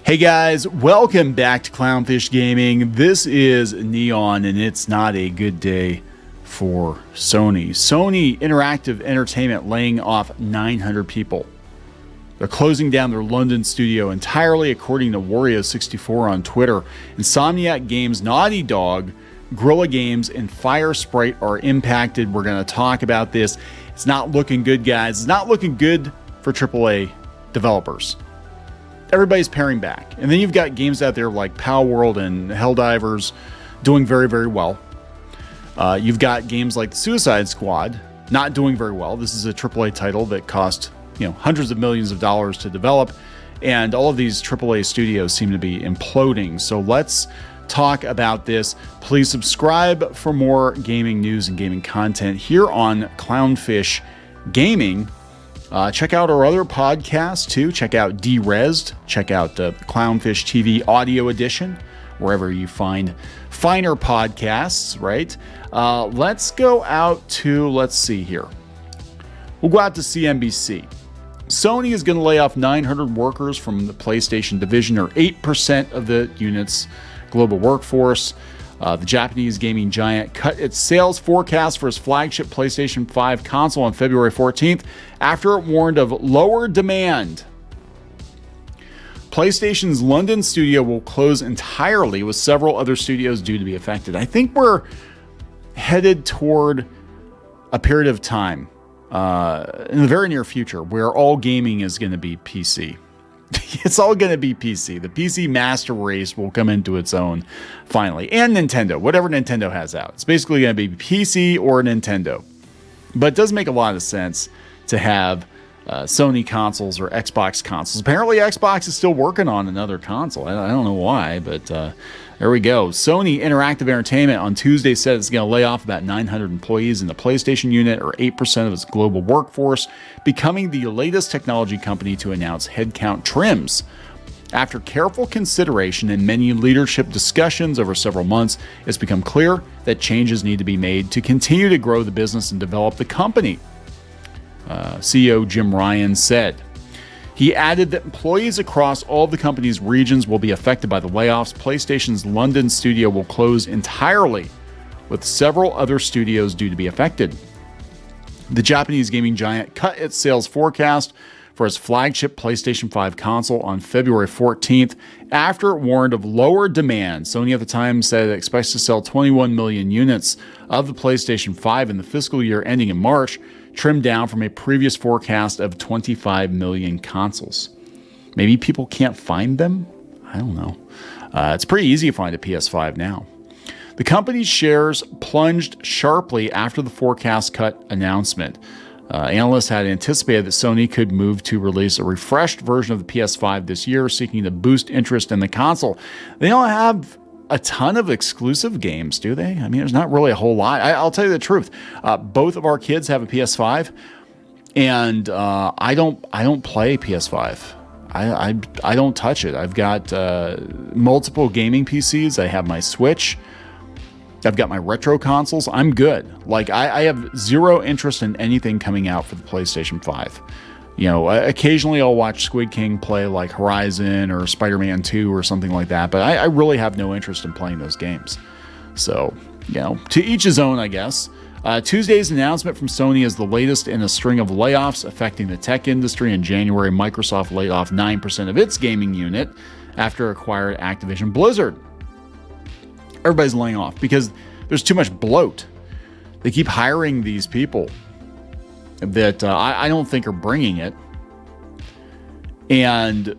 Hey guys, welcome back to Clownfish Gaming. This is Neon, and it's not a good day for Sony. Sony Interactive Entertainment laying off 900 people. They're closing down their London studio entirely, according to Wario64 on Twitter. Insomniac Games, Naughty Dog, Guerrilla Games, and Fire Sprite are impacted. We're going to talk about this. It's not looking good, guys. It's not looking good for AAA developers. Everybody's paring back. And then you've got games out there like Power World and Helldivers doing very, very well. You've got games like the Suicide Squad not doing very well. This is a AAA title that cost, hundreds of millions of dollars to develop. And all of these AAA studios seem to be imploding. So let's talk about this. Please subscribe for more gaming news and gaming content here on Clownfish Gaming. Check out our other podcasts too. Check out Derezzed. Check out the Clownfish TV Audio Edition, wherever you find finer podcasts, right? Let's go out to, let's see here. We'll go out to CNBC. Sony is going to lay off 900 workers from the PlayStation division, or 8% of the unit's global workforce. The Japanese gaming giant cut its sales forecast for its flagship PlayStation 5 console on February 14th after it warned of lower demand. PlayStation's London studio will close entirely, with several other studios due to be affected. I think we're headed toward a period of time in the very near future where all gaming is going to be PC. It's all going to be PC. The PC master race will come into its own finally. And Nintendo, whatever Nintendo has out. It's basically going to be PC or Nintendo. But it does make a lot of sense to have Sony consoles or Xbox consoles. Apparently Xbox is still working on another console. I don't know why, but there we go. Sony Interactive Entertainment on Tuesday said it's going to lay off about 900 employees in the PlayStation unit, or 8% of its global workforce, becoming the latest technology company to announce headcount trims. After careful consideration and many leadership discussions over several months, it's become clear that changes need to be made to continue to grow the business and develop the company, CEO Jim Ryan said. He added that employees across all of the company's regions will be affected by the layoffs. PlayStation's London studio will close entirely, with several other studios due to be affected. The Japanese gaming giant cut its sales forecast for its flagship PlayStation 5 console on February 14th after it warned of lower demand. Sony at the time said it expects to sell 21 million units of the PlayStation 5 in the fiscal year ending in March, trimmed down from a previous forecast of 25 million consoles. Maybe people can't find them? I don't know. It's pretty easy to find a PS5 now. The company's shares plunged sharply after the forecast cut announcement. Analysts had anticipated that Sony could move to release a refreshed version of the PS5 this year, seeking to boost interest in the console. They don't have a ton of exclusive games, do they? I mean, there's not really a whole lot. I'll tell you the truth. Both of our kids have a PS5, and I don't play PS5. I don't touch it. I've got multiple gaming PCs. I have my Switch. I've got my retro consoles. I'm good. Like, I have zero interest in anything coming out for the PlayStation 5. Occasionally I'll watch Squid King play like Horizon or Spider-Man 2 or something like that, but I really have no interest in playing those games. So, to each his own, I guess. Tuesday's announcement from Sony is the latest in a string of layoffs affecting the tech industry. In January, Microsoft laid off 9% of its gaming unit after it acquired Activision Blizzard. Everybody's laying off because there's too much bloat. They keep hiring these people that I don't think are bringing it. And,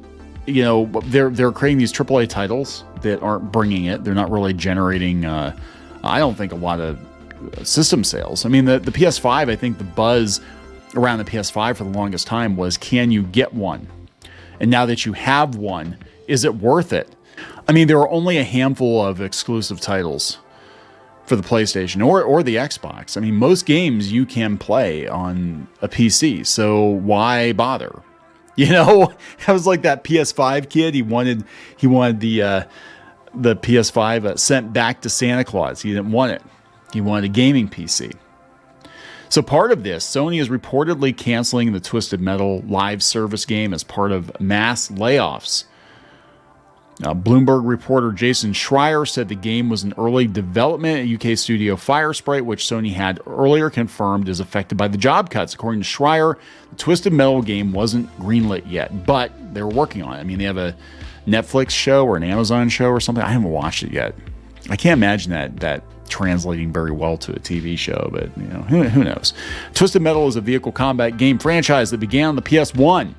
they're creating these AAA titles that aren't bringing it. They're not really generating, I don't think, a lot of system sales. I mean, the PS5, I think the buzz around the PS5 for the longest time was, can you get one? And now that you have one, is it worth it? I mean, there are only a handful of exclusive titles for the PlayStation or the Xbox. I mean, most games you can play on a PC, so why bother? I was like that PS5 kid. He wanted the PS5 sent back to Santa Claus. He didn't want it. He wanted a gaming PC. So part of this, Sony is reportedly canceling the Twisted Metal live service game as part of mass layoffs. Bloomberg reporter Jason Schreier said the game was in early development at UK studio Firesprite, which Sony had earlier confirmed is affected by the job cuts. According to Schreier, the Twisted Metal game wasn't greenlit yet, but they were working on it. I mean, they have a Netflix show or an Amazon show or something. I haven't watched it yet. I can't imagine that translating very well to a TV show, but who knows? Twisted Metal is a vehicle combat game franchise that began on the PS1,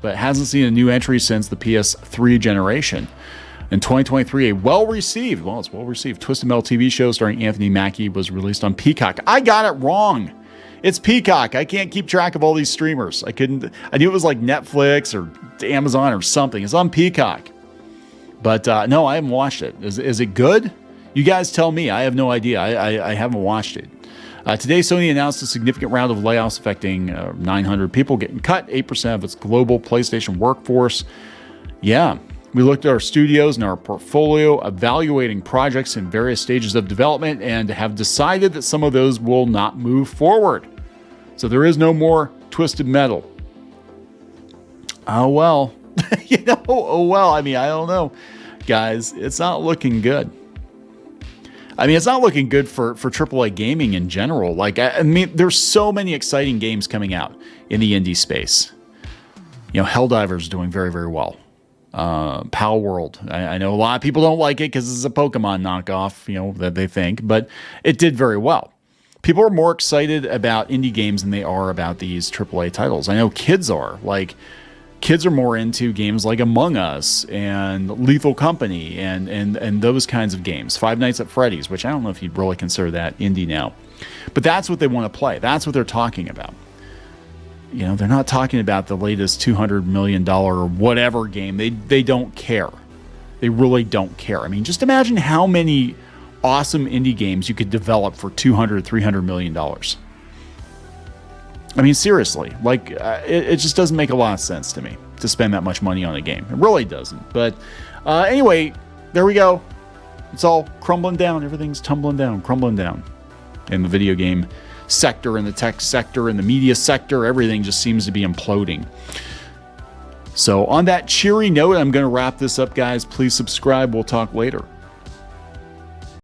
but hasn't seen a new entry since the PS3 generation. In 2023, it's well-received Twisted Metal TV show starring Anthony Mackie was released on Peacock. I got it wrong. It's Peacock. I can't keep track of all these streamers. I knew it was like Netflix or Amazon or something. It's on Peacock. But no, I haven't watched it. Is it good? You guys tell me. I have no idea. I haven't watched it. Today, Sony announced a significant round of layoffs affecting 900 people getting cut, 8% of its global PlayStation workforce. Yeah, we looked at our studios and our portfolio, evaluating projects in various stages of development, and have decided that some of those will not move forward. So there is no more Twisted Metal. Oh, well. Oh, well. I mean, I don't know. Guys, it's not looking good. I mean, it's not looking good for AAA gaming in general. Like, I mean, there's so many exciting games coming out in the indie space. Helldivers doing very, very well. Pal World. I know a lot of people don't like it because it's a Pokemon knockoff, that they think, but it did very well. People are more excited about indie games than they are about these AAA titles. I know kids are. Like, kids are more into games like Among Us and Lethal Company and those kinds of games. Five Nights at Freddy's, which I don't know if you'd really consider that indie now. But that's what they want to play. That's what they're talking about. They're not talking about the latest $200 million or whatever game. They don't care. They really don't care. I mean, just imagine how many awesome indie games you could develop for $200, $300 million. I mean, seriously, like, it just doesn't make a lot of sense to me to spend that much money on a game. It really doesn't. But anyway, there we go. It's all crumbling down. Everything's tumbling down, crumbling down. In the video game sector, in the tech sector, in the media sector, everything just seems to be imploding. So on that cheery note, I'm going to wrap this up, guys. Please subscribe. We'll talk later.